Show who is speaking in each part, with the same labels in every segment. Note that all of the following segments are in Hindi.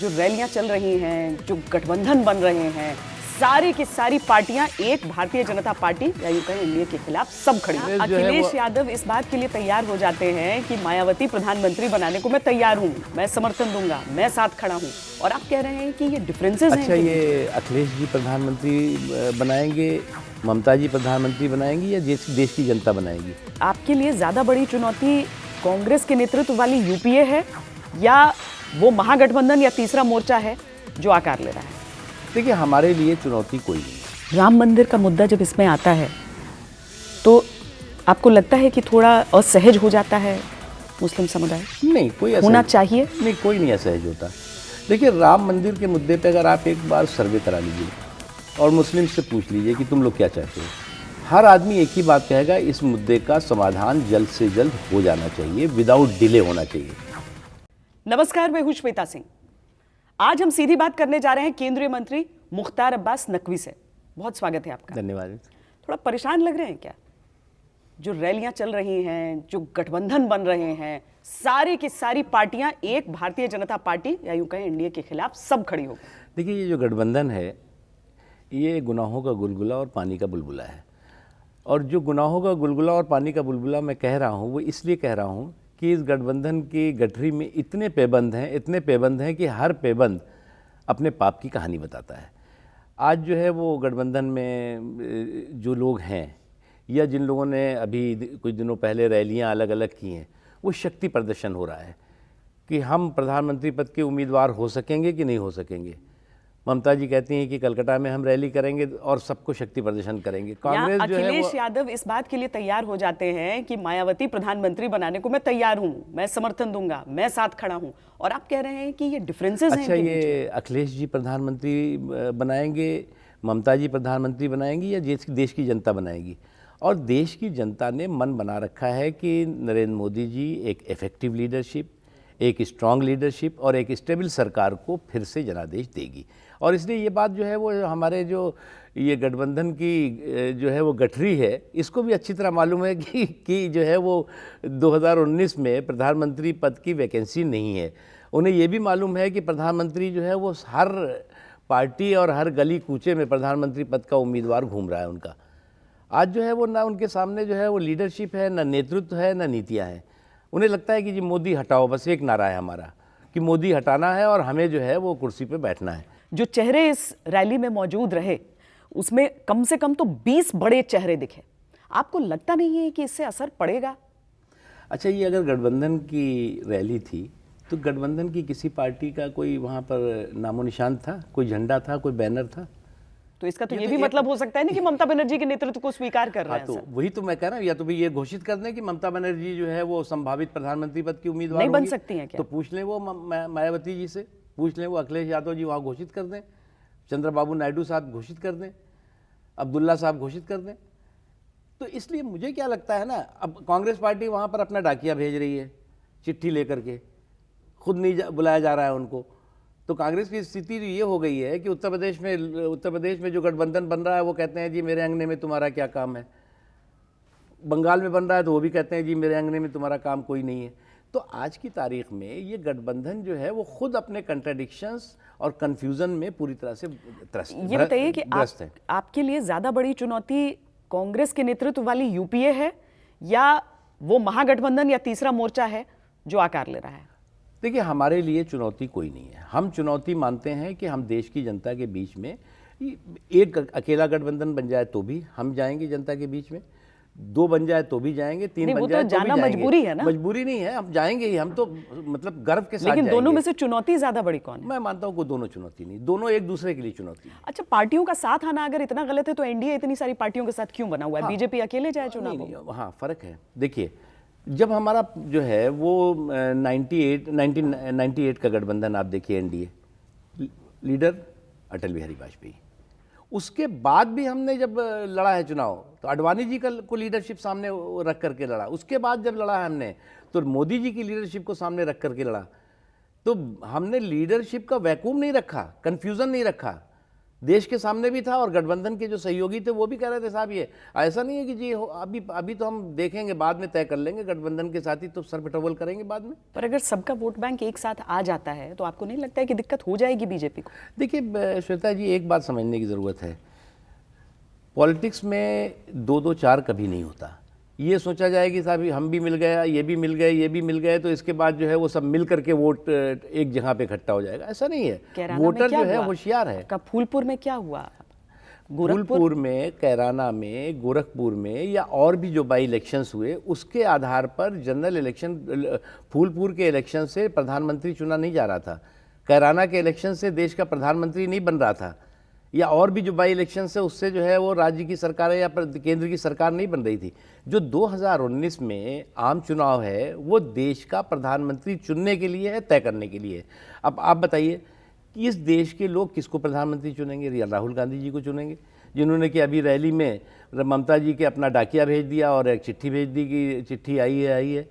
Speaker 1: जो रैलियां चल रही हैं, जो गठबंधन बन रहे हैं, सारी की सारी पार्टियां एक भारतीय जनता पार्टी या यूं कहें एनडीए के खिलाफ सब खड़ी हैं। अखिलेश यादव इस बात के लिए तैयार हो जाते हैं कि मायावती प्रधानमंत्री बनाने को मैं तैयार हूं, मैं समर्थन दूंगा, मैं साथ खड़ा हूं, और आप कह रहे हैं कि ये डिफरेंसेस हैं।
Speaker 2: अच्छा, ये अखिलेश जी प्रधानमंत्री बनाएंगे, ममता जी प्रधानमंत्री बनाएंगी या देश की जनता बनाएगी?
Speaker 1: आपके लिए ज्यादा बड़ी चुनौती कांग्रेस के नेतृत्व वाली यूपीए है या वो महागठबंधन या तीसरा मोर्चा है जो आकार ले रहा है?
Speaker 2: देखिए, हमारे लिए चुनौती कोई नहीं।
Speaker 1: राम मंदिर का मुद्दा जब इसमें आता है तो आपको लगता है कि थोड़ा असहज हो जाता है मुस्लिम समुदाय?
Speaker 2: नहीं, कोई
Speaker 1: होना चाहिए?
Speaker 2: नहीं, कोई नहीं असहज होता। देखिए, राम मंदिर के मुद्दे पे अगर आप एक बार सर्वे करा लीजिए और मुस्लिम से पूछ लीजिए कि तुम लोग क्या चाहते हो, हर आदमी एक ही बात कहेगा, इस मुद्दे का समाधान जल्द से जल्द हो जाना चाहिए, विदाउट डिले होना चाहिए।
Speaker 1: नमस्कार, मैं हूं श्वेता सिंह। आज हम सीधी बात करने जा रहे हैं केंद्रीय मंत्री मुख्तार अब्बास नकवी से। बहुत स्वागत है आपका।
Speaker 2: धन्यवाद।
Speaker 1: थोड़ा परेशान लग रहे हैं क्या? जो रैलियां चल रही हैं, जो गठबंधन बन रहे हैं, सारी की सारी पार्टियां एक भारतीय जनता पार्टी या यूं कहें एनडीए के खिलाफ सब खड़ी हो गई।
Speaker 2: देखिए, ये जो गठबंधन है, ये गुनाहों का गुलगुला और पानी का बुलबुला है। और जो गुनाहों का गुलगुला और पानी का बुलबुला मैं कह रहा हूँ, वो इसलिए कह रहा हूँ कि इस गठबंधन की गठरी में इतने पैबंद हैं कि हर पैबंद अपने पाप की कहानी बताता है। आज जो है वो गठबंधन में जो लोग हैं या जिन लोगों ने अभी कुछ दिनों पहले रैलियां अलग अलग की हैं, वो शक्ति प्रदर्शन हो रहा है कि हम प्रधानमंत्री पद के उम्मीदवार हो सकेंगे कि नहीं हो सकेंगे। ममता जी कहती हैं कि कलकत्ता में हम रैली करेंगे और सबको शक्ति प्रदर्शन करेंगे।
Speaker 1: कांग्रेस जो है अखिलेश यादव इस बात के लिए तैयार हो जाते हैं कि मायावती प्रधानमंत्री बनाने को मैं तैयार हूं, मैं समर्थन दूंगा, मैं साथ खड़ा हूं, और आप कह रहे हैं कि ये डिफरेंसेस हैं।
Speaker 2: अच्छा, ये अखिलेश जी प्रधानमंत्री बनाएंगे, ममता जी प्रधानमंत्री बनाएंगी या देश की जनता बनाएगी? और देश की जनता ने मन बना रखा है कि नरेंद्र मोदी जी एक इफेक्टिव लीडरशिप, एक स्ट्रांग लीडरशिप और एक स्टेबल सरकार को फिर से जनादेश देगी। और इसलिए ये बात जो है वो हमारे जो ये गठबंधन की जो है वो गठरी है, इसको भी अच्छी तरह मालूम है कि जो है वो 2019 में प्रधानमंत्री पद की वैकेंसी नहीं है। उन्हें ये भी मालूम है कि प्रधानमंत्री जो है वो हर पार्टी और हर गली कूचे में प्रधानमंत्री पद का उम्मीदवार घूम रहा है उनका। आज जो है वो ना उनके सामने जो है वो लीडरशिप है, ना नेतृत्व है, ना नीतियाँ हैं। उन्हें लगता है कि जी मोदी हटाओ, बस एक नारा है हमारा कि मोदी हटाना है और हमें जो है वो कुर्सी पे बैठना है।
Speaker 1: जो चेहरे इस रैली में मौजूद रहे उसमें कम से कम तो 20 बड़े चेहरे दिखे। आपको लगता नहीं है कि इससे असर पड़ेगा?
Speaker 2: अच्छा, ये अगर गठबंधन की रैली थी तो गठबंधन की किसी पार्टी का कोई वहाँ पर नामो निशान था, कोई झंडा था, कोई बैनर था?
Speaker 1: तो इसका तो ये भी मतलब हो सकता है ना कि ममता बनर्जी के नेतृत्व को स्वीकार कर रहे हैं।
Speaker 2: तो वही तो मैं कह रहा हूँ, या तो भी ये घोषित कर दें कि ममता बनर्जी जो है वो संभावित प्रधानमंत्री पद की उम्मीदवार
Speaker 1: नहीं बन सकती हैं क्या?
Speaker 2: तो पूछ लें वो मायावती जी से, पूछ लें वो अखिलेश यादव जी वहाँ घोषित कर दें, चंद्रबाबू नायडू साहब घोषित कर दें, अब्दुल्ला साहब घोषित कर दें। तो इसलिए मुझे क्या लगता है ना, अब कांग्रेस पार्टी वहाँ पर अपना डाकिया भेज रही है चिट्ठी लेकर के, खुद नहीं बुलाया जा रहा है उनको। तो कांग्रेस की स्थिति ये हो गई है कि उत्तर प्रदेश में जो गठबंधन बन रहा है वो कहते हैं जी मेरे अंगने में तुम्हारा क्या काम है। बंगाल में बन रहा है तो वो भी कहते हैं जी मेरे अंगने में तुम्हारा काम कोई नहीं है। तो आज की तारीख में ये गठबंधन जो है वो खुद अपने कंट्राडिक्शंस और कंफ्यूजन में पूरी तरह से
Speaker 1: ये बताइए कि आपके लिए ज्यादा बड़ी चुनौती कांग्रेस के नेतृत्व वाली यूपीए है या वो महागठबंधन या तीसरा मोर्चा है जो आकार ले रहा है?
Speaker 2: देखिए, हमारे लिए चुनौती कोई नहीं है। हम चुनौती मानते हैं कि हम देश की जनता के बीच में, एक अकेला गठबंधन बन जाए तो भी हम जाएंगे जनता के बीच में, 2 बन जाए तो भी जाएंगे, 3 बन जाए तो भी जाएंगे।
Speaker 1: मजबूरी है ना?
Speaker 2: मजबूरी नहीं है, हम जाएंगे ही, हम तो मतलब गर्व के साथ।
Speaker 1: लेकिन दोनों में से चुनौती ज्यादा बड़ी कौन है?
Speaker 2: मैं मानता हूँ कि दोनों चुनौती नहीं, दोनों एक दूसरे के लिए चुनौती है।
Speaker 1: अच्छा, पार्टियों का साथ आना अगर इतना गलत है तो एनडीए इतनी सारी पार्टियों के साथ क्यों बना हुआ है? बीजेपी अकेले जाए चुनाव?
Speaker 2: हाँ, फर्क है। देखिए, जब हमारा जो है वो 1998 का गठबंधन आप देखिए, एनडीए लीडर अटल बिहारी वाजपेयी, उसके बाद भी हमने जब लड़ा है चुनाव तो अडवाणी जी को लीडरशिप सामने रख करके लड़ा। उसके बाद जब लड़ा है हमने तो मोदी जी की लीडरशिप को सामने रख करके लड़ा। तो हमने लीडरशिप का वैक्यूम नहीं रखा, कंफ्यूजन नहीं रखा। देश के सामने भी था और गठबंधन के जो सहयोगी थे वो भी कह रहे थे साहब ये ऐसा नहीं है कि जी अभी अभी तो हम देखेंगे, बाद में तय कर लेंगे, गठबंधन के साथी तो सर पे टवल करेंगे बाद में।
Speaker 1: पर अगर सबका वोट बैंक एक साथ आ जाता है तो आपको नहीं लगता है कि दिक्कत हो जाएगी बीजेपी को?
Speaker 2: देखिए श्वेता जी, एक बात समझने की ज़रूरत है, पॉलिटिक्स में 2-2-4 कभी नहीं होता। ये सोचा जाए कि साहब हम भी मिल गया, ये भी मिल गए, ये भी मिल गए, तो इसके बाद जो है वो सब मिल करके वोट एक जगह पे इकट्ठा हो जाएगा, ऐसा नहीं है। वोटर जो है होशियार है।
Speaker 1: का फूलपुर में क्या हुआ?
Speaker 2: फूलपुर में, कैराना में, गोरखपुर में या और भी जो बाई इलेक्शंस हुए उसके आधार पर जनरल इलेक्शन, फूलपुर के इलेक्शन से प्रधानमंत्री चुना नहीं जा रहा था, कैराना के इलेक्शन से देश का प्रधानमंत्री नहीं बन रहा था, या और भी जो बाई इलेक्शन है उससे जो है वो राज्य की सरकार या केंद्र की सरकार नहीं बन रही थी। जो 2019 में आम चुनाव है वो देश का प्रधानमंत्री चुनने के लिए है, तय करने के लिए है। अब आप बताइए कि इस देश के लोग किसको प्रधानमंत्री चुनेंगे? राहुल गांधी जी को चुनेंगे, जिन्होंने कि अभी रैली में ममता जी के अपना डाकिया भेज दिया और एक चिट्ठी भेज दी कि चिट्ठी आई है,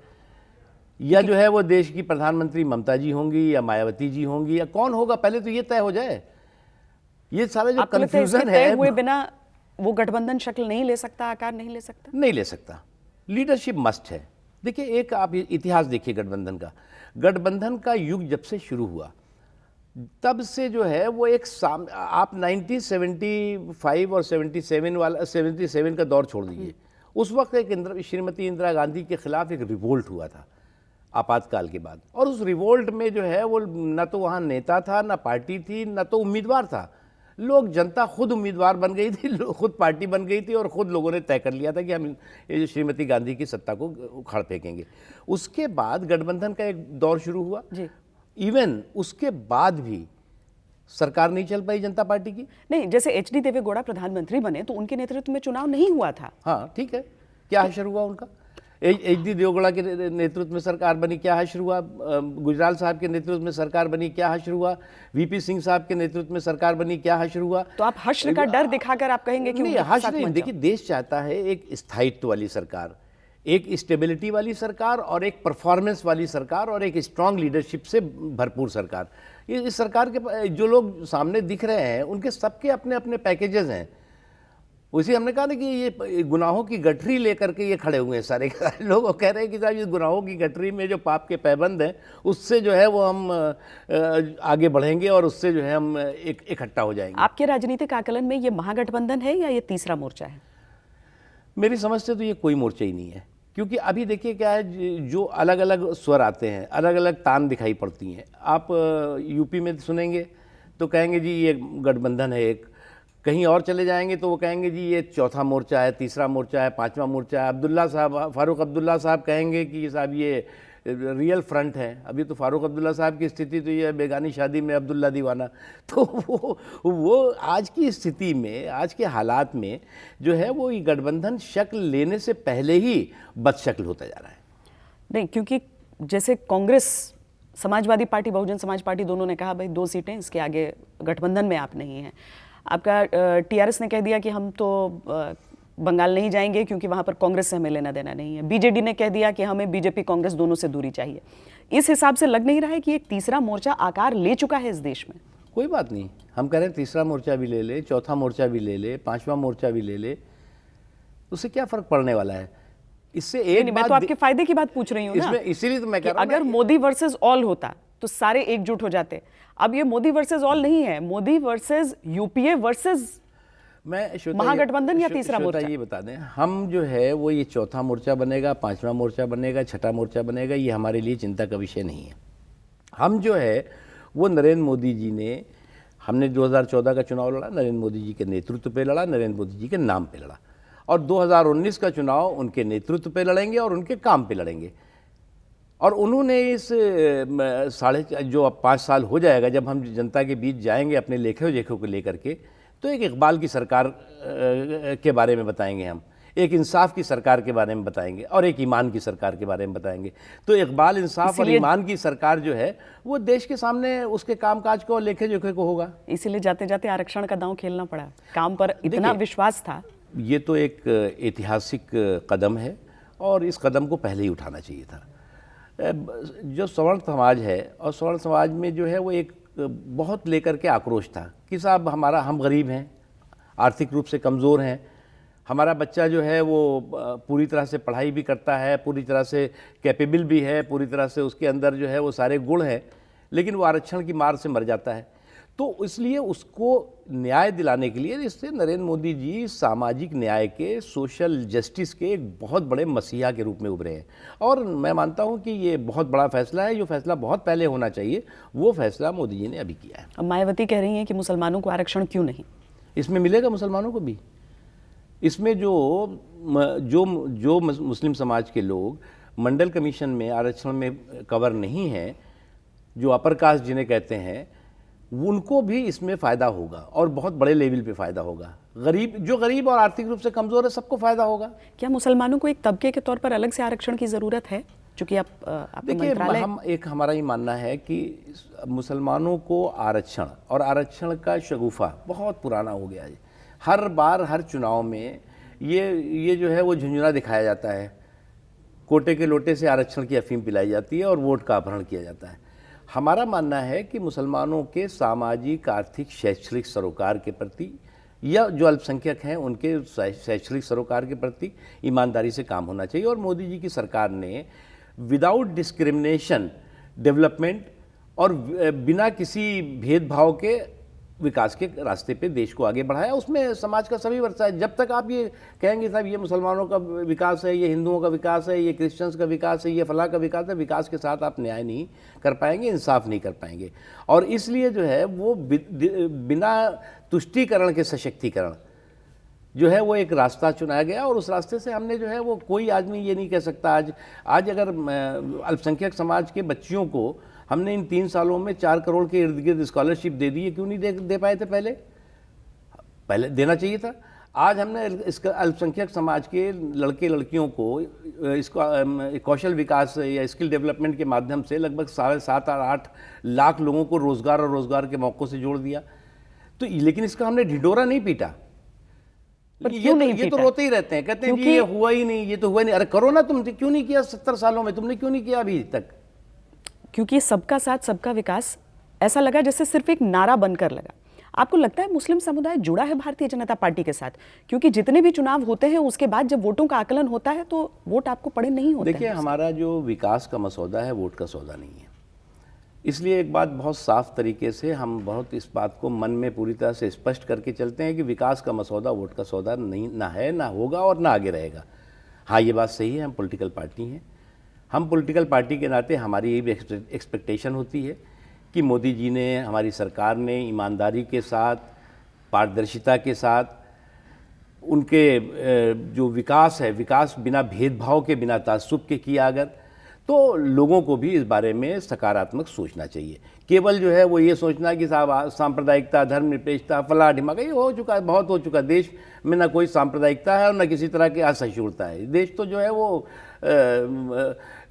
Speaker 2: या जो है वो देश की प्रधानमंत्री ममता जी होंगी या मायावती जी होंगी या कौन होगा, पहले तो ये तय हो जाए। ये सारा जो कंफ्यूजन है,
Speaker 1: हुए बिना वो गठबंधन शक्ल नहीं ले सकता, आकार नहीं ले सकता,
Speaker 2: नहीं ले सकता। लीडरशिप मस्ट है। देखिए, एक आप इतिहास देखिए गठबंधन का युग जब से शुरू हुआ तब से जो है वो एक आप 1975 और 77 का दौर छोड़ दीजिए, उस वक्त एक श्रीमती इंदिरा गांधी के खिलाफ एक रिवोल्ट हुआ था आपातकाल के बाद, और उस रिवोल्ट में जो है वो न तो वहाँ नेता था, न पार्टी थी, न तो उम्मीदवार था। लोग, जनता खुद उम्मीदवार बन गई थी, खुद पार्टी बन गई थी और खुद लोगों ने तय कर लिया था कि हम ये जो श्रीमती गांधी की सत्ता को उखाड़ फेंकेंगे। उसके बाद गठबंधन का एक दौर शुरू हुआ। इवन उसके बाद भी सरकार नहीं चल पाई जनता पार्टी की।
Speaker 1: नहीं, जैसे एचडी देवेगौड़ा प्रधानमंत्री बने तो उनके नेतृत्व में चुनाव नहीं हुआ था।
Speaker 2: हाँ ठीक है, क्या हश्र हुआ उनका? एचडी देवेगौड़ा के नेतृत्व में सरकार बनी, क्या हश्र हुआ? गुजराल साहब के नेतृत्व में सरकार बनी, क्या हश्र हुआ? वीपी सिंह साहब के नेतृत्व में सरकार बनी, क्या हश्र हुआ?
Speaker 1: तो आप हश्र का डर दिखाकर आप कहेंगे कि
Speaker 2: नहीं, हश्र नहीं। देखिए, देश चाहता है एक स्थायित्व वाली सरकार, एक स्टेबिलिटी वाली सरकार और एक परफॉर्मेंस वाली सरकार और एक स्ट्रांग लीडरशिप से भरपूर सरकार। ये इस सरकार के जो लोग सामने दिख रहे हैं उनके सबके अपने अपने पैकेजेस हैं। उसी हमने कहा ना कि ये गुनाहों की गठरी लेकर के ये खड़े हुए हैं सारे लोग, कह रहे हैं कि साहब इस गुनाहों की गठरी में जो पाप के पैबंद हैं उससे जो है वो हम आगे बढ़ेंगे और उससे जो है हम इकट्ठा हो जाएंगे।
Speaker 1: आपके राजनीतिक आकलन में ये महागठबंधन है या ये तीसरा मोर्चा है?
Speaker 2: मेरी समझ से तो ये कोई मोर्चा ही नहीं है, क्योंकि अभी देखिए क्या है, जो अलग अलग स्वर आते हैं, अलग अलग तान दिखाई पड़ती हैं। आप यूपी में सुनेंगे तो कहेंगे जी ये गठबंधन है एक, कहीं और चले जाएंगे तो वो कहेंगे जी ये चौथा मोर्चा है, तीसरा मोर्चा है, पांचवा मोर्चा है। फारूक अब्दुल्ला साहब कहेंगे कि साहब ये रियल फ्रंट है। अभी तो फारूक अब्दुल्ला साहब की स्थिति तो ये बेगानी शादी में अब्दुल्ला दीवाना। तो वो आज की स्थिति में, आज के हालात में जो है वो ये गठबंधन शक्ल लेने से पहले ही बदशक्ल होता जा रहा है।
Speaker 1: नहीं, क्योंकि जैसे कांग्रेस, समाजवादी पार्टी, बहुजन समाज पार्टी दोनों ने कहा भाई 2 सीटें, इसके आगे गठबंधन में आप नहीं हैं। आपका टीआरएस ने कह दिया कि हम तो बंगाल नहीं जाएंगे क्योंकि वहां पर कांग्रेस से हमें लेना देना नहीं है। बीजेडी ने कह दिया कि हमें बीजेपी कांग्रेस दोनों से दूरी चाहिए। इस हिसाब से लग नहीं रहा है कि एक तीसरा मोर्चा आकार ले चुका है इस देश में?
Speaker 2: कोई बात नहीं, हम कह रहे हैं तीसरा मोर्चा भी ले ले, चौथा मोर्चा भी ले ले, पांचवा मोर्चा भी ले ले, उससे क्या फर्क पड़ने वाला है? इससे एक
Speaker 1: मैं तो आपके फायदे की बात पूछ रही हूँ ना,
Speaker 2: इसीलिए तो मैं कह रहा हूं
Speaker 1: अगर मोदी वर्सेस ऑल होता तो सारे एकजुट हो जाते। अब ये मोदी वर्सेस ऑल नहीं है, मोदी वर्सेस यूपीए वर्सेस महागठबंधन या तीसरा मोर्चा।
Speaker 2: ये बता दें, हम जो है वो ये चौथा मोर्चा बनेगा, पांचवा मोर्चा बनेगा, छठा मोर्चा बनेगा, ये हमारे लिए चिंता का विषय नहीं है। हम जो है वो नरेंद्र मोदी जी ने, हमने 2014 का चुनाव लड़ा, नरेंद्र मोदी जी के नेतृत्व पे लड़ा, नरेंद्र मोदी जी के नाम पे लड़ा, और 2019 का चुनाव उनके नेतृत्व पे लड़ेंगे और उनके काम पे लड़ेंगे। और उन्होंने इस जो अब 5 साल हो जाएगा जब हम जनता के बीच जाएंगे अपने लेखे जोखे को लेकर के, तो एक इकबाल की सरकार के बारे में बताएंगे, हम एक इंसाफ की सरकार के बारे में बताएंगे और एक ईमान की सरकार के बारे में बताएंगे। तो इकबाल, इंसाफ और ईमान की सरकार जो है वो देश के सामने उसके कामकाज को और लेखे जोखे को होगा।
Speaker 1: इसीलिए जाते जाते आरक्षण का दांव खेलना पड़ा, काम पर इतना विश्वास था।
Speaker 2: ये तो एक ऐतिहासिक कदम है और इस कदम को पहले ही उठाना चाहिए था। जो सवर्ण समाज है, और सवर्ण समाज में जो है वो एक बहुत लेकर के आक्रोश था कि साहब हम गरीब हैं, आर्थिक रूप से कमज़ोर हैं, हमारा बच्चा जो है वो पूरी तरह से पढ़ाई भी करता है, पूरी तरह से कैपेबल भी है, पूरी तरह से उसके अंदर जो है वो सारे गुण हैं, लेकिन वो आरक्षण की मार से मर जाता है। तो इसलिए उसको न्याय दिलाने के लिए इससे नरेंद्र मोदी जी सामाजिक न्याय के, सोशल जस्टिस के एक बहुत बड़े मसीहा के रूप में उभरे हैं। और मैं मानता हूं कि ये बहुत बड़ा फैसला है, जो फैसला बहुत पहले होना चाहिए, वो फैसला मोदी जी ने अभी किया है।
Speaker 1: अब मायावती कह रही हैं कि मुसलमानों को आरक्षण क्यों नहीं?
Speaker 2: इसमें मिलेगा मुसलमानों को भी। इसमें जो मुस्लिम समाज के लोग मंडल कमीशन में आरक्षण में कवर नहीं हैं, जो अपर कास्ट जिन्हें कहते हैं, उनको भी इसमें फ़ायदा होगा और बहुत बड़े लेवल पे फ़ायदा होगा। जो गरीब और आर्थिक रूप से कमज़ोर है, सबको फ़ायदा होगा।
Speaker 1: क्या मुसलमानों को एक तबके के तौर पर अलग से आरक्षण की ज़रूरत है? चूँकि
Speaker 2: देखिए, हमारा ये मानना है कि मुसलमानों को आरक्षण और आरक्षण का शगुफा बहुत पुराना हो गया है। हर बार हर चुनाव में ये जो है वो झुंझुना दिखाया जाता है, कोटे के लोटे से आरक्षण की अफीम पिलाई जाती है और वोट का अपहरण किया जाता है। हमारा मानना है कि मुसलमानों के सामाजिक, आर्थिक, शैक्षणिक सरोकार के प्रति या जो अल्पसंख्यक हैं उनके शैक्षणिक सरोकार के प्रति ईमानदारी से काम होना चाहिए। और मोदी जी की सरकार ने विदाउट डिस्क्रिमिनेशन डेवलपमेंट और बिना किसी भेदभाव के विकास के रास्ते पे देश को आगे बढ़ाया। उसमें समाज का सभी वर्ग है। जब तक आप ये कहेंगे साहब ये मुसलमानों का विकास है, ये हिंदुओं का विकास है, ये क्रिश्चियंस का विकास है, ये फलां का विकास है, विकास के साथ आप न्याय नहीं कर पाएंगे, इंसाफ नहीं कर पाएंगे। और इसलिए जो है वो बिना तुष्टीकरण के सशक्तिकरण जो है वो एक रास्ता चुनाया गया। और उस रास्ते से हमने जो है वो, कोई आदमी ये नहीं कह सकता आज अगर अल्पसंख्यक समाज के बच्चियों को हमने इन 3 सालों में 4 करोड़ के इर्द गिर्द स्कॉलरशिप दे दी है, क्यों नहीं दे पाए थे? पहले देना चाहिए था। आज हमने इसका अल्पसंख्यक समाज के लड़के लड़कियों को इसको कौशल विकास या स्किल डेवलपमेंट के माध्यम से लगभग 7.5 और 8 लाख लोगों को रोजगार और रोजगार के मौक़ों से जोड़ दिया। तो लेकिन इसका हमने ढिंढोरा नहीं पीटा। ये तो रोते ही रहते हैं, कहते हैं कि ये हुआ ही नहीं, ये तो हुआ ही नहीं। अरे करो ना, तुम क्यों नहीं किया 70 सालों में? तुमने क्यों नहीं किया अभी तक?
Speaker 1: क्योंकि सबका साथ सबका विकास ऐसा लगा जैसे सिर्फ एक नारा बनकर लगा। आपको लगता है मुस्लिम समुदाय जुड़ा है भारतीय जनता पार्टी के साथ? क्योंकि जितने भी चुनाव होते हैं उसके बाद जब वोटों का आकलन होता है तो वोट आपको पड़े नहीं होते।
Speaker 2: देखिए, हमारा जो विकास का मसौदा है वोट का सौदा नहीं है। इसलिए एक बात बहुत साफ तरीके से हम बहुत इस बात को मन में पूरी तरह से स्पष्ट करके चलते हैं कि विकास का मसौदा वोट का सौदा नहीं, ना है, ना होगा और ना आगे रहेगा। हाँ, ये बात सही है, हम पॉलिटिकल पार्टी हैं। हम पॉलिटिकल पार्टी के नाते हमारी यही एक्सपेक्टेशन होती है कि मोदी जी ने, हमारी सरकार ने ईमानदारी के साथ, पारदर्शिता के साथ उनके जो विकास है, विकास बिना भेदभाव के, बिना तासुब के किया अगर, तो लोगों को भी इस बारे में सकारात्मक सोचना चाहिए। केवल जो है वो ये सोचना कि साहब सांप्रदायिकता, धर्मनिरपेक्षता, फला ढिमाका, ये हो चुका है, बहुत हो चुका है। देश में ना कोई सांप्रदायिकता है और ना किसी तरह की असहिष्णुता है। देश तो जो है वो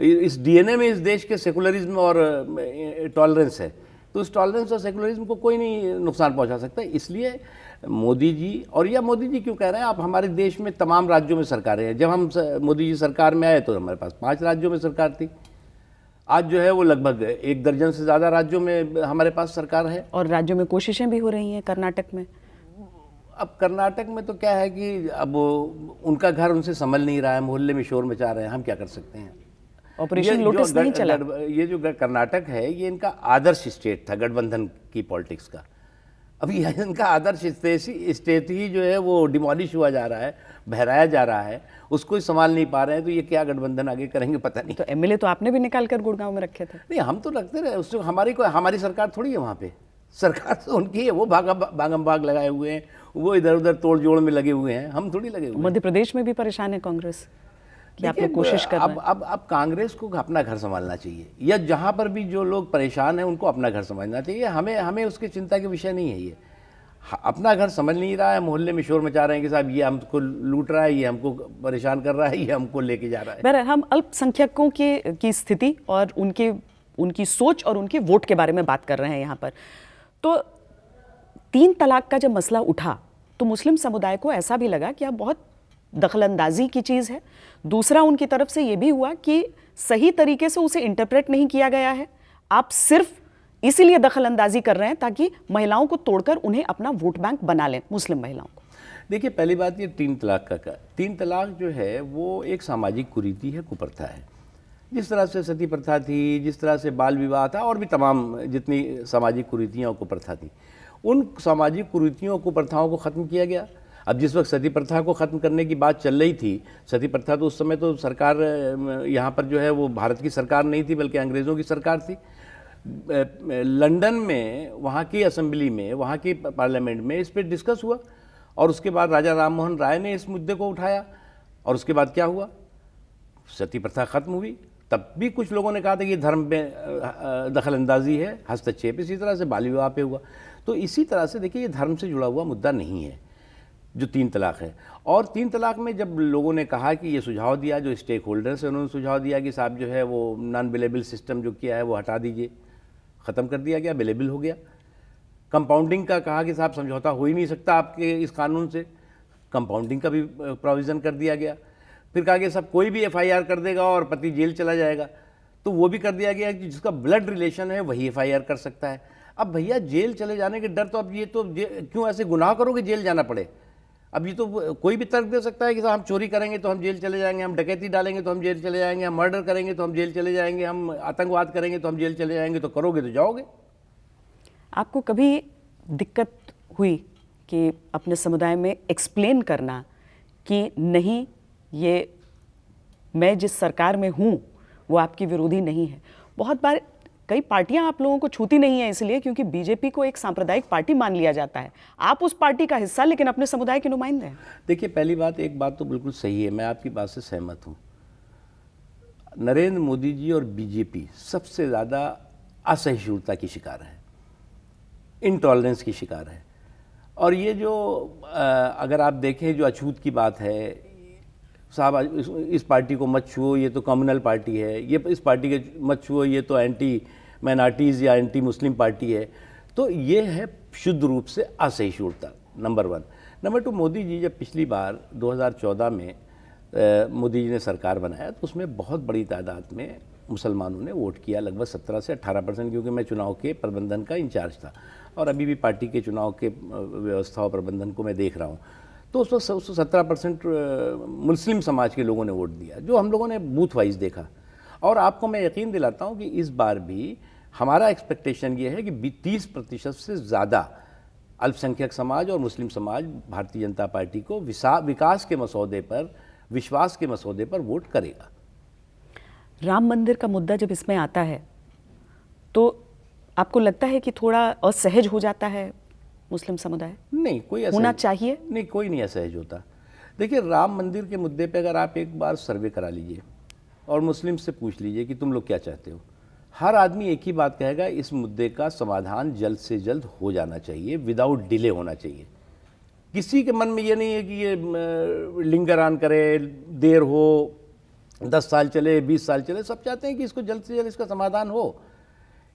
Speaker 2: इस डीएनए में इस देश के सेकुलरिज्म और टॉलरेंस है। तो इस टॉलरेंस और सेकुलरिज्म को कोई नहीं नुकसान पहुंचा सकता। इसलिए मोदी जी, और यह मोदी जी क्यों कह रहे हैं, आप हमारे देश में तमाम राज्यों में सरकारें हैं। जब हम मोदी जी सरकार में आए तो हमारे पास 5 राज्यों में सरकार थी। आज जो है वो लगभग 1 दर्जन से ज़्यादा राज्यों में हमारे पास सरकार है।
Speaker 1: और राज्यों में कोशिशें भी हो रही हैं। कर्नाटक में,
Speaker 2: अब कर्नाटक में तो क्या है कि अब उनका घर उनसे संभल नहीं रहा है, मोहल्ले में शोर मचा रहे हैं, हम क्या कर सकते हैं?
Speaker 1: ऑपरेशन लोटस नहीं चला।
Speaker 2: ये जो कर्नाटक है ये इनका आदर्श स्टेट था गठबंधन की पॉलिटिक्स का। अभी इनका आदर्श स्टेट ही जो है वो डिमोलिश हुआ जा रहा है, बहराया जा रहा है, उसको ही संभाल नहीं पा रहे हैं। तो ये क्या गठबंधन आगे करेंगे पता नहीं।
Speaker 1: तो एमएलए तो आपने भी निकाल कर गुड़गांव में रखे थे।
Speaker 2: नहीं, हम तो रखते रहे, उससे हमारी सरकार थोड़ी है वहाँ पे। सरकार तो उनकी है, वो भागम भाग लगाए हुए हैं, वो इधर उधर तोड़ जोड़ में लगे हुए हैं, हम थोड़ी लगे हुए हैं।
Speaker 1: मध्य प्रदेश में भी परेशान है कांग्रेस कि आप लोग कोशिश कर रहे हैं।
Speaker 2: अब कांग्रेस को अपना घर संभालना चाहिए, या जहाँ पर भी जो लोग परेशान हैं उनको अपना घर संभालना चाहिए। हमें उसकी चिंता के विषय नहीं है। ये अपना घर समझ नहीं रहा है, मोहल्ले में शोर मचा रहे हैं कि साहब ये हमको लूट रहा है, ये हमको परेशान कर रहा है, ये हमको लेके जा रहा है।
Speaker 1: बहरहाल हम अल्पसंख्यकों की स्थिति और उनकी सोच और उनके वोट के बारे में बात कर रहे हैं यहाँ पर। तो 3 तलाक का जब मसला उठा तो मुस्लिम समुदाय को ऐसा भी लगा कि अब बहुत दखलंदाजी की चीज़ है। दूसरा, उनकी तरफ से ये भी हुआ कि सही तरीके से उसे इंटरप्रेट नहीं किया गया है। आप सिर्फ इसीलिए दखल अंदाजी कर रहे हैं ताकि महिलाओं को तोड़कर उन्हें अपना वोट बैंक बना लें, मुस्लिम महिलाओं को।
Speaker 2: देखिए, पहली बात ये 3 तलाक का 3 तलाक जो है वो एक सामाजिक कुरीति है, कुप्रथा है। जिस तरह से सती प्रथा थी, जिस तरह से बाल विवाह था, और भी तमाम जितनी सामाजिक कुरीतियाँ और कुप्रथा थी, उन सामाजिक कुरीतियों कुप्रथाओं को ख़त्म किया गया। अब जिस वक्त सती प्रथा को ख़त्म करने की बात चल रही थी, सती प्रथा तो उस समय तो सरकार यहाँ पर जो है वो भारत की सरकार नहीं थी बल्कि अंग्रेज़ों की सरकार थी। लंदन में वहाँ की असेंबली में, वहाँ की पार्लियामेंट में इस पर डिस्कस हुआ और उसके बाद राजा राम मोहन राय ने इस मुद्दे को उठाया और उसके बाद क्या हुआ, सती प्रथा खत्म हुई। तब भी कुछ लोगों ने कहा था कि ये धर्म में दखल अंदाजी है, हस्तक्षेप। इसी तरह से बाल विवाह पे हुआ। तो इसी तरह से देखिए, ये धर्म से जुड़ा हुआ मुद्दा नहीं है जो 3 तलाक है। और 3 तलाक में जब लोगों ने कहा कि ये सुझाव दिया, जो स्टेक होल्डर्स है उन्होंने सुझाव दिया कि साहब जो है वो नॉन बिलेबल सिस्टम जो किया है वो हटा दीजिए, ख़त्म कर दिया गया, बिलेबल हो गया। कंपाउंडिंग का कहा कि साहब समझौता हो ही नहीं सकता आपके इस कानून से, कंपाउंडिंग का भी प्रोविज़न कर दिया गया। फिर कहा कि सब कोई भी FIR कर देगा और पति जेल चला जाएगा, तो वो भी कर दिया गया कि जिसका ब्लड रिलेशन है वही FIR कर सकता है। अब भैया जेल चले जाने के डर तो अब ये तो क्यों ऐसे गुनाह करो कि जेल जाना पड़े। अब ये तो कोई भी तर्क दे सकता है कि हम चोरी करेंगे तो हम जेल चले जाएंगे, हम डकैती डालेंगे तो हम जेल चले जाएंगे, हम मर्डर करेंगे तो हम जेल चले जाएंगे, हम आतंकवाद करेंगे तो हम जेल चले जाएंगे। तो करोगे तो जाओगे।
Speaker 1: आपको कभी दिक्कत हुई कि अपने समुदाय में एक्सप्लेन करना कि नहीं, ये मैं जिस सरकार में हूँ वो आपकी विरोधी नहीं है? बहुत बार कई पार्टियां आप लोगों को छूती नहीं है इसलिए क्योंकि बीजेपी को एक सांप्रदायिक पार्टी मान लिया जाता है। आप उस पार्टी का हिस्सा लेकिन अपने समुदाय के नुमाइंदे हैं।
Speaker 2: देखिए, पहली बात, एक बात तो बिल्कुल सही है, मैं आपकी बात से सहमत हूँ। नरेंद्र मोदी जी और बीजेपी सबसे ज़्यादा असहिष्णुता की शिकार है, इनटॉलरेंस की शिकार है। और ये जो अगर आप देखें जो अछूत की बात है, साहब इस पार्टी को मत छुओ, ये तो कम्युनल पार्टी है, ये इस पार्टी के मत छुओ, ये तो एंटी माइनॉरिटीज़ या एंटी मुस्लिम पार्टी है। तो ये है शुद्ध रूप से असहिष्णुता, नंबर 1। नंबर 2, मोदी जी जब पिछली बार 2014 में मोदी जी ने सरकार बनाया तो उसमें बहुत बड़ी तादाद में मुसलमानों ने वोट किया, लगभग 17 से 18%, क्योंकि मैं चुनाव के प्रबंधन का इंचार्ज था और अभी भी पार्टी के चुनाव के व्यवस्था और प्रबंधन को मैं देख रहा हूँ। तो उस वक्त 17% मुस्लिम समाज के लोगों ने वोट दिया, जो हम लोगों ने बूथ वाइज देखा। और आपको मैं यकीन दिलाता हूँ कि इस बार भी हमारा एक्सपेक्टेशन ये है कि 30% से ज़्यादा अल्पसंख्यक समाज और मुस्लिम समाज भारतीय जनता पार्टी को विकास के मसौदे पर, विश्वास के मसौदे पर वोट करेगा।
Speaker 1: राम मंदिर का मुद्दा जब इसमें आता है तो आपको लगता है कि थोड़ा असहज हो जाता है मुस्लिम समुदाय?
Speaker 2: नहीं, कोई
Speaker 1: होना चाहिए?
Speaker 2: नहीं, कोई नहीं असहज होता। देखिए, राम मंदिर के मुद्दे पे अगर आप एक बार सर्वे करा लीजिए और मुस्लिम से पूछ लीजिए कि तुम लोग क्या चाहते हो, हर आदमी एक ही बात कहेगा, इस मुद्दे का समाधान जल्द से जल्द हो जाना चाहिए, विदाउट डिले होना चाहिए। किसी के मन में ये नहीं है कि ये लिंगरान करे, देर हो, 10 साल चले, 20 साल चले। सब चाहते हैं कि इसको जल्द से जल्द इसका समाधान हो,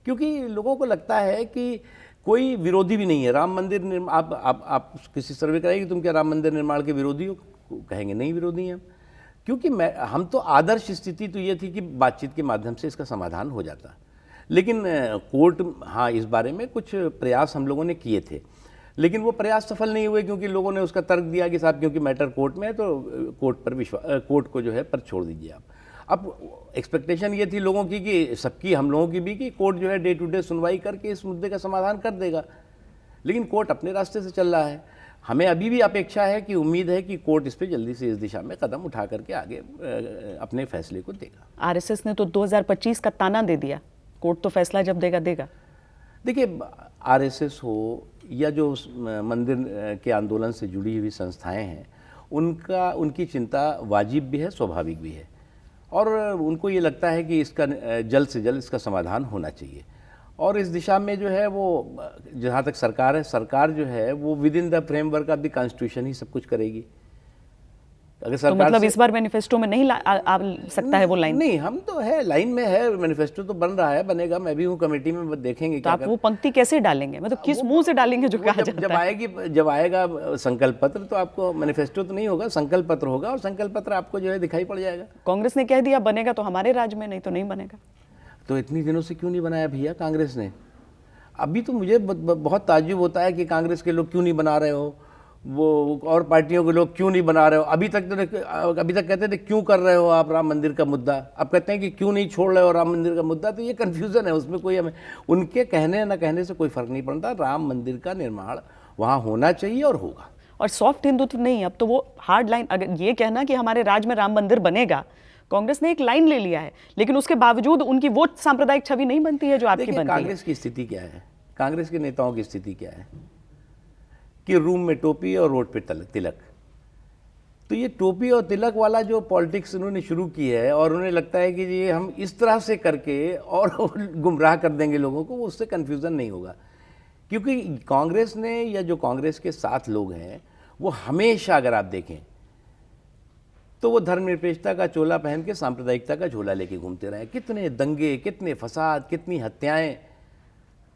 Speaker 2: क्योंकि लोगों को लगता है कि कोई विरोधी भी नहीं है राम मंदिर आप किसी सर्वे कराइए तुम क्या राम मंदिर निर्माण के विरोधी हो, कहेंगे नहीं विरोधी हैं, क्योंकि हम तो आदर्श स्थिति तो ये थी कि बातचीत के माध्यम से इसका समाधान हो जाता। लेकिन कोर्ट, हाँ, इस बारे में कुछ प्रयास हम लोगों ने किए थे, लेकिन वो प्रयास सफल नहीं हुए क्योंकि लोगों ने उसका तर्क दिया कि साहब क्योंकि मैटर कोर्ट में है तो कोर्ट को जो है पर छोड़ दीजिए आप। अब एक्सपेक्टेशन ये थी लोगों की कि सबकी, हम लोगों की भी, कि कोर्ट जो है डे टू डे सुनवाई करके इस मुद्दे का समाधान कर देगा, लेकिन कोर्ट अपने रास्ते से चल रहा है। हमें अभी भी अपेक्षा है कि उम्मीद है कि कोर्ट इस पर जल्दी से इस दिशा में कदम उठा करके आगे अपने फैसले को देगा।
Speaker 1: आरएसएस ने तो 2025 का ताना दे दिया, कोर्ट तो फैसला जब देगा देगा।
Speaker 2: देखिए, आरएसएस हो या जो मंदिर के आंदोलन से जुड़ी हुई संस्थाएं हैं, उनकी चिंता वाजिब भी है, स्वाभाविक भी है, और उनको ये लगता है कि इसका जल्द से जल्द इसका समाधान होना चाहिए। और इस दिशा में जो है वो, जहाँ तक सरकार है, सरकार जो है वो within the framework of the constitution ही सब कुछ करेगी।
Speaker 1: अगर सरकार तो मतलब इस बार मैनिफेस्टो में नहीं आ सकता है वो लाइन? नहीं,
Speaker 2: हम तो है, लाइन में है, मैनिफेस्टो तो बन रहा है, बनेगा, मैं भी हूँ कमेटी में, देखेंगे
Speaker 1: तो आप वो पंक्ति कैसे डालेंगे, मतलब किस मुंह से डालेंगे जो कहा जाता है?
Speaker 2: जब आएगा संकल्प पत्र तो आपको, मैनिफेस्टो तो नहीं होगा, संकल्प पत्र होगा, और संकल्प पत्र आपको जो है दिखाई पड़ जाएगा।
Speaker 1: कांग्रेस ने कह दिया बनेगा तो हमारे राज्य में, नहीं तो नहीं बनेगा।
Speaker 2: तो इतनी दिनों से क्यों नहीं बनाया भैया कांग्रेस ने? अभी तो मुझे बहुत ताज्जुब होता है कि कांग्रेस के लोग क्यों नहीं बना रहे हो, वो और पार्टियों के लोग क्यों नहीं बना रहे हो। अभी तक कहते थे क्यों कर रहे हो आप राम मंदिर का मुद्दा, अब कहते हैं कि क्यों नहीं छोड़ रहे हो राम मंदिर का मुद्दा। तो ये कन्फ्यूज़न है, उसमें कोई हमें उनके कहने ना कहने से कोई फ़र्क नहीं पड़ता। राम मंदिर का निर्माण वहाँ होना चाहिए और होगा।
Speaker 1: और सॉफ्ट हिंदुत्व नहीं, अब तो वो हार्ड लाइन। अगर ये कहना कि हमारे राज्य में राम मंदिर बनेगा, कांग्रेस ने एक लाइन ले लिया है, लेकिन उसके बावजूद उनकी वो सांप्रदायिक छवि नहीं बनती है जो आपकी बनती है।
Speaker 2: कांग्रेस की स्थिति क्या है, कांग्रेस के नेताओं की स्थिति क्या है कि रूम में टोपी और रोड पे तिलक। तो ये टोपी और तिलक वाला जो पॉलिटिक्स उन्होंने शुरू की है, और उन्हें लगता है कि ये हम इस तरह से करके और गुमराह कर देंगे लोगों को, उससे कन्फ्यूज़न नहीं होगा। क्योंकि कांग्रेस ने या जो कांग्रेस के साथ लोग हैं वो हमेशा, अगर आप देखें तो वो धर्मनिरपेक्षता का चोला पहन के सांप्रदायिकता का झोला लेके घूमते रहे। कितने दंगे, कितने फसाद, कितनी हत्याएं,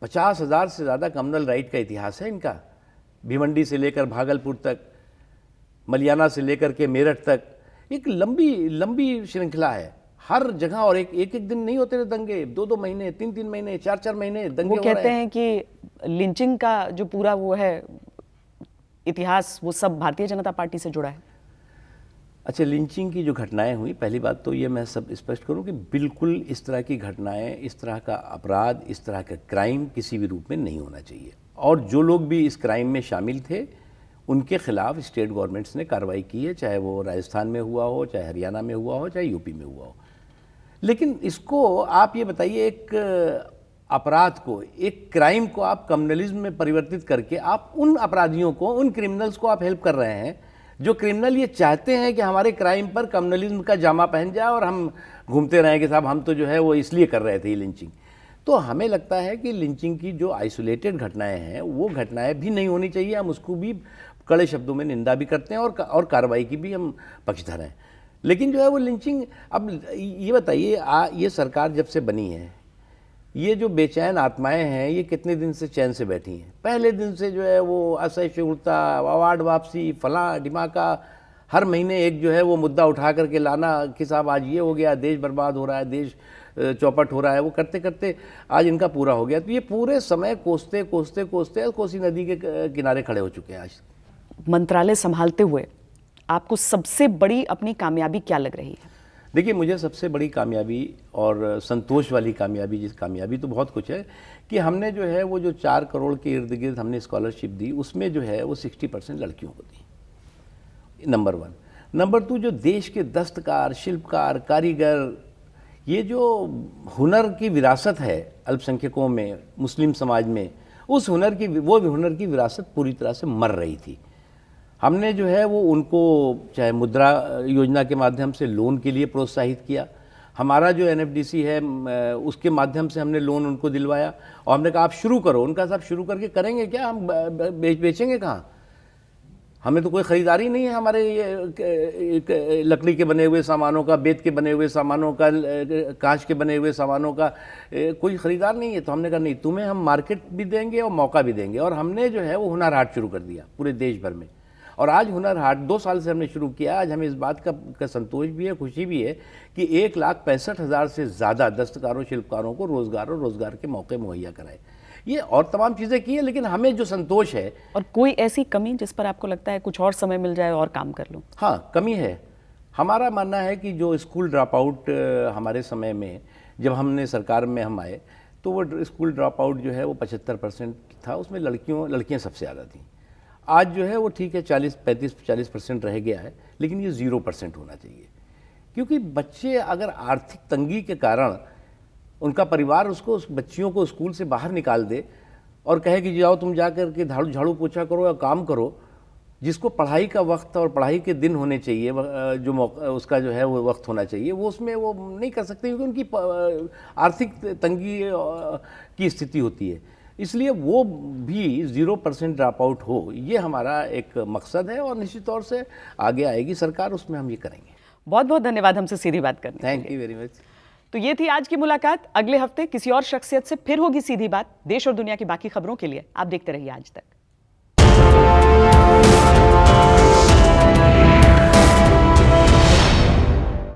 Speaker 2: 50,000 से ज़्यादा कम्युनल राइट का इतिहास है इनका। भिवंडी से लेकर भागलपुर तक, मलियाना से लेकर के मेरठ तक, एक लंबी श्रृंखला है हर जगह। और एक दिन नहीं होते थे दंगे, 2 महीने, 3 महीने, 4 महीने दंगे।
Speaker 1: वो कहते हैं कि लिंचिंग का जो पूरा वो है इतिहास, वो सब भारतीय जनता पार्टी से जुड़ा है।
Speaker 2: अच्छा, लिंचिंग की जो घटनाएं हुई, पहली बात तो ये मैं सब स्पष्ट करूं कि बिल्कुल इस तरह की घटनाएं, इस तरह का अपराध, इस तरह का क्राइम किसी भी रूप में नहीं होना चाहिए। और जो लोग भी इस क्राइम में शामिल थे उनके खिलाफ स्टेट गवर्नमेंट्स ने कार्रवाई की है, चाहे वो राजस्थान में हुआ हो, चाहे हरियाणा में हुआ हो, चाहे यूपी में हुआ हो। लेकिन इसको आप ये बताइए, एक अपराध को, एक क्राइम को आप कम्युनलिज्म में परिवर्तित करके आप उन अपराधियों को, उन क्रिमिनल्स को आप हेल्प कर रहे हैं जो क्रिमिनल ये चाहते हैं कि हमारे क्राइम पर कम्युनलिज्म का जामा पहन जाए और हम घूमते रहें कि साहब हम तो जो है वो इसलिए कर रहे थे ये लिंचिंग। तो हमें लगता है कि लिंचिंग की जो आइसोलेटेड घटनाएं हैं वो घटनाएं भी नहीं होनी चाहिए। हम उसको भी कड़े शब्दों में निंदा भी करते हैं और कार्रवाई की भी हम पक्षधर हैं। लेकिन जो है वो लिंचिंग, अब ये बताइए, ये सरकार जब से बनी है, ये जो बेचैन आत्माएं हैं ये कितने दिन से चैन से बैठी हैं। पहले दिन से जो है वो असहिष्णुता, अवार्ड वापसी, फला ढिमाका, हर महीने एक जो है वो मुद्दा उठा करके लाना कि साहब आज ये हो गया, देश बर्बाद हो रहा है, देश चौपट हो रहा है। वो करते करते आज इनका पूरा हो गया। तो ये पूरे समय कोसते कोसते कोसते कोसी नदी के किनारे खड़े हो चुके हैं आज।
Speaker 1: मंत्रालय संभालते हुए आपको सबसे बड़ी अपनी कामयाबी क्या लग रही है?
Speaker 2: देखिए, मुझे सबसे बड़ी कामयाबी और संतोष वाली कामयाबी तो बहुत कुछ है कि हमने जो है वो जो 4 करोड़ के इर्द गिर्द हमने स्कॉलरशिप दी, उसमें जो है वो 60% लड़कियों को दी, नंबर 1। नंबर 2, जो देश के दस्तकार, शिल्पकार, कारीगर, ये जो हुनर की विरासत है अल्पसंख्यकों में, मुस्लिम समाज में, उस हुनर की विरासत पूरी तरह से मर रही थी। हमने जो है वो उनको चाहे मुद्रा योजना के माध्यम से लोन के लिए प्रोत्साहित किया, हमारा जो NFDC है उसके माध्यम से हमने लोन उनको दिलवाया, और हमने कहा आप शुरू करो। उनका साहब शुरू करके करेंगे क्या, हम बेचेंगे कहाँ, हमें तो कोई ख़रीदारी नहीं है हमारे ये लकड़ी के बने हुए सामानों का, बेत के बने हुए सामानों का, कांच के बने हुए सामानों का कोई ख़रीदार नहीं है। तो हमने कहा नहीं, तुम्हें हम मार्केट भी देंगे और मौका भी देंगे। और हमने जो है वो हुनर हाट शुरू कर दिया पूरे देश भर में। और आज हुनर हाट 2 साल से हमने शुरू किया। आज हमें इस बात का संतोष भी है, खुशी भी है कि 1,65,000 से ज़्यादा दस्तकारों, शिल्पकारों को रोज़गार के मौके मुहैया कराए। ये और तमाम चीज़ें की हैं, लेकिन हमें जो संतोष है।
Speaker 1: और कोई ऐसी कमी जिस पर आपको लगता है कुछ और समय मिल जाए और काम कर लूँ?
Speaker 2: हाँ, कमी है। हमारा मानना है कि जो स्कूल ड्रॉप आउट हमारे समय में, जब हमने सरकार में हम आए, तो वो स्कूल ड्रॉप आउट जो है वो 75% था, उसमें लड़कियाँ सबसे ज़्यादा थीं। आज जो है वो ठीक है 35-40% रह गया है, लेकिन ये 0% होना चाहिए। क्योंकि बच्चे अगर आर्थिक तंगी के कारण उनका परिवार उसको, उस बच्चियों को स्कूल से बाहर निकाल दे और कहे कि जाओ तुम जा कर के झाड़ू पोछा करो या काम करो, जिसको पढ़ाई का वक्त और पढ़ाई के दिन होने चाहिए, जो मौका उसका जो है वो वक्त होना चाहिए, वो उसमें वो नहीं कर सकते क्योंकि उनकी आर्थिक तंगी की स्थिति होती है। इसलिए वो भी 0% ड्रॉप आउट हो, ये हमारा एक मकसद है। और निश्चित तौर से आगे आएगी सरकार, उसमें हम ये करेंगे।
Speaker 1: बहुत बहुत धन्यवाद हमसे सीधी बात करने के लिए।
Speaker 2: Thank you very much.
Speaker 1: तो ये थी आज की मुलाकात। अगले हफ्ते किसी और शख्सियत से फिर होगी सीधी बात। देश और दुनिया की बाकी खबरों के लिए आप देखते रहिए आज तक।